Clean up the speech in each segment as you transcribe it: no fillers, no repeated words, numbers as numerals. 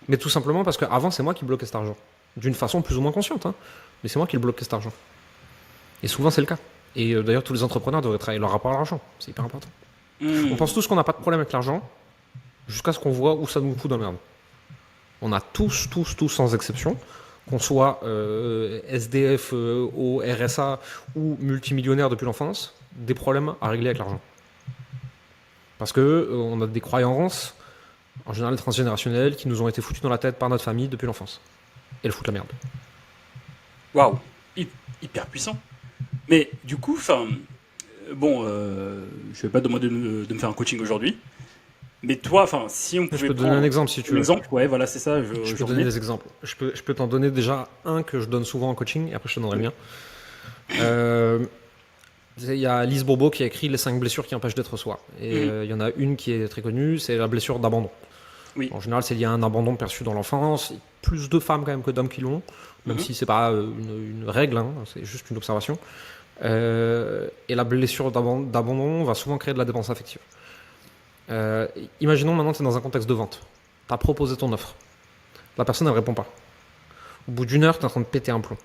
Mais tout simplement parce qu'avant, c'est moi qui bloquais cet argent. D'une façon plus ou moins consciente, hein. Mais c'est moi qui le bloquais cet argent. Et souvent, c'est le cas. Et d'ailleurs, tous les entrepreneurs devraient travailler leur rapport à l'argent. C'est hyper important. On pense tous qu'on n'a pas de problème avec l'argent, jusqu'à ce qu'on voit où ça nous fout dans la merde. On a tous, sans exception, qu'on soit SDF, au RSA ou multimillionnaire depuis l'enfance, des problèmes à régler avec l'argent. Parce que on a des croyances, en général transgénérationnelles, qui nous ont été foutues dans la tête par notre famille depuis l'enfance. Et elles foutent la merde. Waouh, hyper puissant. Mais du coup, bon, je vais pas te demander de me faire un coaching aujourd'hui. Mais toi, si on Je pouvait peux te donner un exemple si tu un veux. exemple, ouais, voilà, c'est ça. Je peux donner des exemples. Je peux t'en donner déjà un que je donne souvent en coaching, et après je te donnerai le mien. Il y a Lise Bourbeau qui a écrit Les 5 blessures qui empêchent d'être soi. Et il y en a une qui est très connue, c'est la blessure d'abandon. Oui. En général, c'est lié à un abandon perçu dans l'enfance. Plus de femmes quand même que d'hommes qui l'ont, même si c'est pas une règle, hein, c'est juste une observation. Et la blessure d'abandon va souvent créer de la dépendance affective. Imaginons maintenant que tu es dans un contexte de vente. Tu as proposé ton offre. La personne ne répond pas. Au bout d'une heure, tu es en train de péter un plomb.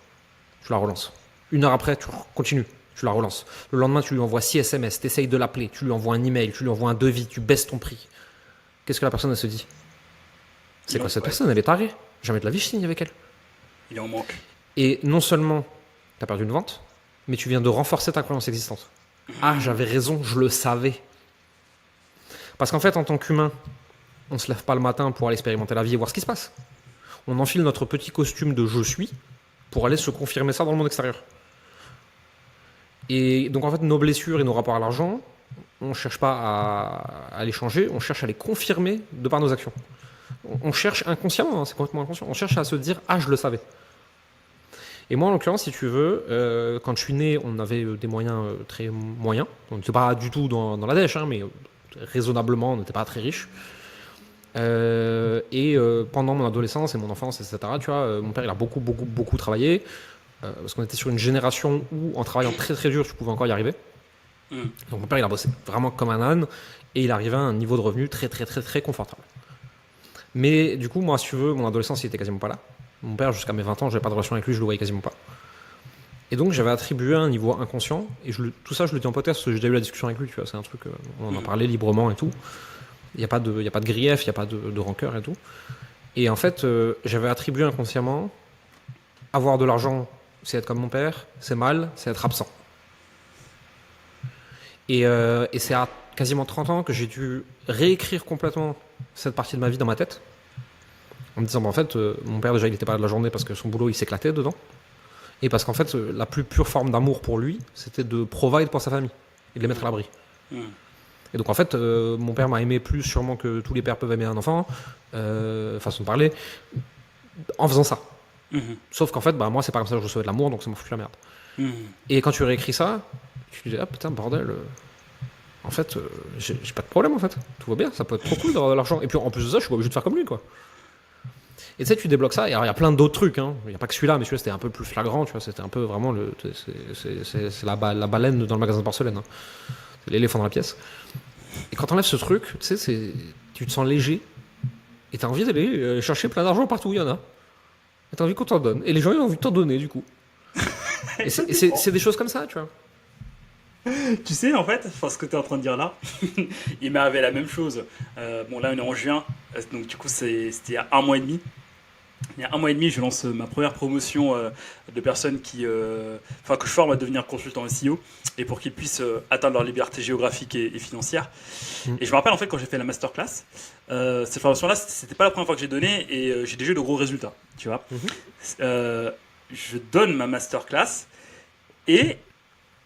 Tu la relances. Une heure après, tu continues. Tu la relances. Le lendemain, tu lui envoies 6 SMS, tu essayes de l'appeler, tu lui envoies un email, tu lui envoies un devis, tu baisses ton prix. Qu'est-ce que la personne elle se dit? C'est quoi cette personne? Elle est tarée. Jamais de la vie je signe avec elle. Il en manque. Et non seulement tu as perdu une vente, mais tu viens de renforcer ta croyance existante. Ah, j'avais raison, je le savais. Parce qu'en fait, en tant qu'humain, on se lève pas le matin pour aller expérimenter la vie et voir ce qui se passe. On enfile notre petit costume de je suis pour aller se confirmer ça dans le monde extérieur. Et donc en fait, nos blessures et nos rapports à l'argent, on ne cherche pas à les changer, on cherche à les confirmer de par nos actions. On cherche inconsciemment, hein, c'est complètement inconscient, on cherche à se dire « Ah, je le savais ». Et moi, en l'occurrence, si tu veux, quand je suis né, on avait des moyens très moyens. On n'était pas du tout dans la dèche, hein, mais raisonnablement, on n'était pas très riches. Pendant mon adolescence et mon enfance, etc., tu vois, mon père, il a beaucoup travaillé. Parce qu'on était sur une génération où, en travaillant très très dur, tu pouvais encore y arriver. Donc mon père, il a bossé vraiment comme un âne. Et il arrivait à un niveau de revenu très confortable. Mais du coup, moi, si tu veux, mon adolescence, il était quasiment pas là. Mon père, jusqu'à mes 20 ans, j'avais pas de relation avec lui, je le voyais quasiment pas. Et donc, j'avais attribué un niveau inconscient. Et tout ça, je le dis en podcast parce que j'ai déjà eu la discussion avec lui, tu vois. C'est un truc, on en a parlé librement et tout. Il n'y a pas de grief, il n'y a pas de rancœur et tout. Et en fait, j'avais attribué inconsciemment avoir de l'argent, c'est être comme mon père, c'est mal, c'est être absent. Et c'est à quasiment 30 ans que j'ai dû réécrire complètement cette partie de ma vie dans ma tête. En me disant, en fait, mon père, déjà, il n'était pas là de la journée parce que son boulot, il s'éclatait dedans. Et parce qu'en fait, la plus pure forme d'amour pour lui, c'était de provide pour sa famille et de les mettre à l'abri. Et donc, en fait, mon père m'a aimé plus sûrement que tous les pères peuvent aimer un enfant, façon de parler, en faisant ça. Sauf qu'en fait, moi, c'est pas comme ça que je recevais de l'amour, donc ça m'a foutu la merde. Et quand tu réécris ça, tu te dis, ah putain, bordel, en fait, j'ai pas de problème, en fait. Tout va bien, ça peut être trop cool d'avoir de l'argent. Et puis, en plus de ça, je suis pas obligé de faire comme lui, quoi. Et tu sais, tu débloques ça, et alors il y a plein d'autres trucs, hein. Il n'y a pas que celui-là, mais celui-là c'était un peu plus flagrant, tu vois, c'était un peu vraiment c'est la baleine dans le magasin de porcelaine, hein. C'est l'éléphant dans la pièce. Et quand t'enlèves ce truc, tu sais, tu te sens léger, et t'as envie d'aller chercher plein d'argent partout où il y en a. Et t'as envie qu'on t'en donne, et les gens ils ont envie de t'en donner du coup. Et c'est des choses comme ça, tu vois. Tu sais, en fait, ce que tu es en train de dire là, il m'est arrivé la même chose. Bon, là, on est en juin, donc du coup, c'était il y a un mois et demi. Il y a un mois et demi, je lance ma première promotion de personnes que je forme à devenir consultant SEO et pour qu'ils puissent atteindre leur liberté géographique et financière. Et je me rappelle en fait quand j'ai fait la masterclass, cette formation-là, c'était pas la première fois que j'ai donné et j'ai déjà eu de gros résultats, tu vois. Je donne ma masterclass et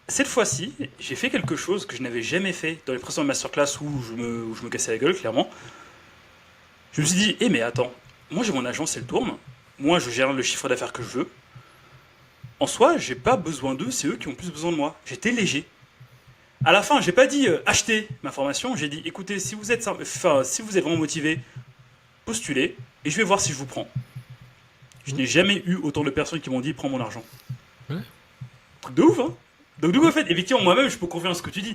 cette fois-ci, j'ai fait quelque chose que je n'avais jamais fait dans les précédentes masterclass où je me cassais la gueule, clairement. Je me suis dit, mais attends, moi j'ai mon agence, elle tourne. Moi je gère le chiffre d'affaires que je veux. En soi, j'ai pas besoin d'eux, c'est eux qui ont plus besoin de moi. J'étais léger. À la fin, j'ai pas dit achetez ma formation, j'ai dit écoutez, si vous êtes vraiment motivé, postulez et je vais voir si je vous prends. Je n'ai jamais eu autant de personnes qui m'ont dit prends mon argent. Truc de ouf, hein. Donc du coup, en fait, effectivement, moi-même, je peux confirmer ce que tu dis.